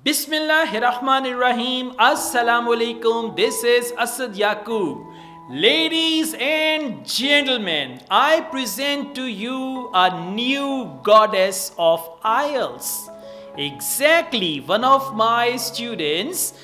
Bismillahirrahmanirrahim. Assalamu alaikum. This is Asad Yaqub. Ladies and gentlemen, I present to you a new goddess of Ielts. Exactly, one of my students,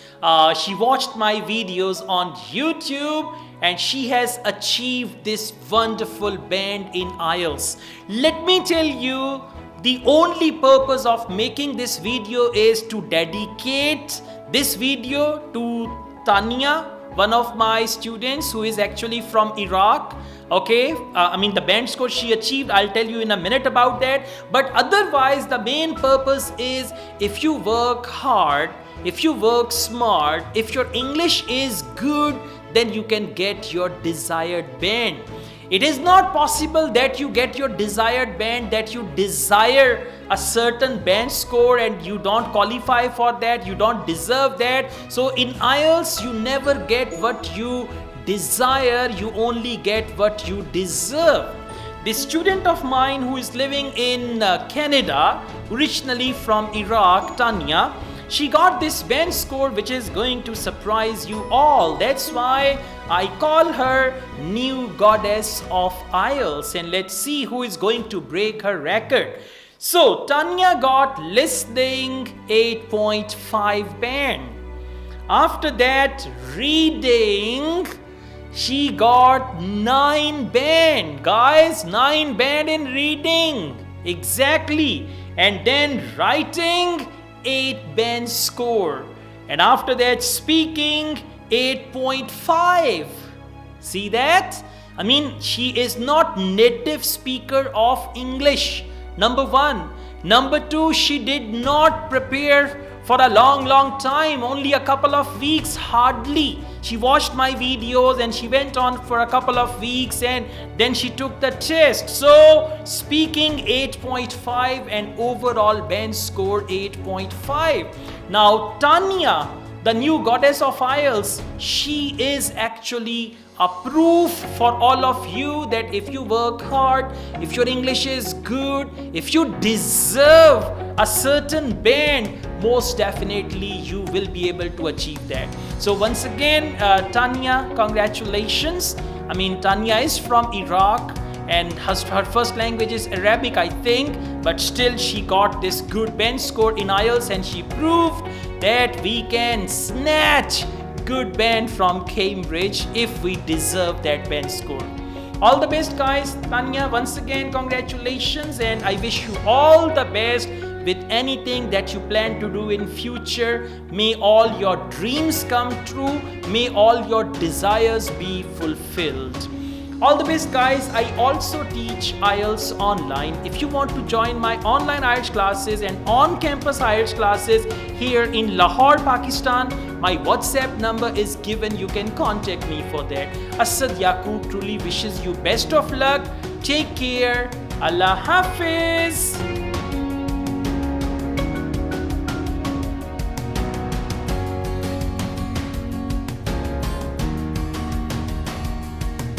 she watched my videos on YouTube and she has achieved this wonderful band in Ielts. Let me tell you, the only purpose of making this video is to dedicate this video to Tanya, one of my students who is actually from Iraq. Okay, the band score she achieved, I'll tell you in a minute about that. But otherwise, the main purpose is if you work hard, if you work smart, if your English is good, then you can get your desired band. It is not possible that you get your desired band, that you desire a certain band score and you don't qualify for that, you don't deserve that. So in IELTS, you never get what you desire, you only get what you deserve. This student of mine who is living in Canada, originally from Iraq, Tanya, she got this band score which is going to surprise you all. That's why I call her new goddess of IELTS, and let's see who is going to break her record. So Tanya got listening 8.5 band. After that, reading, she got 9 band. Guys, 9 band in reading. Exactly. And then writing, 8 band score. And after that, speaking, 8.5. See that? She is not native speaker of English. Number 1. Number 2, she did not prepare for a long time, only a couple of weeks, hardly. She watched my videos and she went on for a couple of weeks and then she took the test. So speaking 8.5 and overall band score 8.5. Now Tanya, the new goddess of IELTS, she is actually a proof for all of you that if you work hard, if your English is good, if you deserve a certain band, most definitely you will be able to achieve that. So once again, Tanya, congratulations. Tanya is from Iraq and her first language is Arabic, I think, but still she got this good band score in IELTS and she proved that we can snatch good band from Cambridge if we deserve that band score. All the best, guys. Tanya, once again, congratulations, and I wish you all the best with anything that you plan to do in future. May all your dreams come true. May all your desires be fulfilled. All the best, guys. I also teach IELTS online. If you want to join my online IELTS classes and on-campus IELTS classes here in Lahore, Pakistan, my WhatsApp number is given. You can contact me for that. Asad Yaqub truly wishes you best of luck. Take care. Allah Hafiz.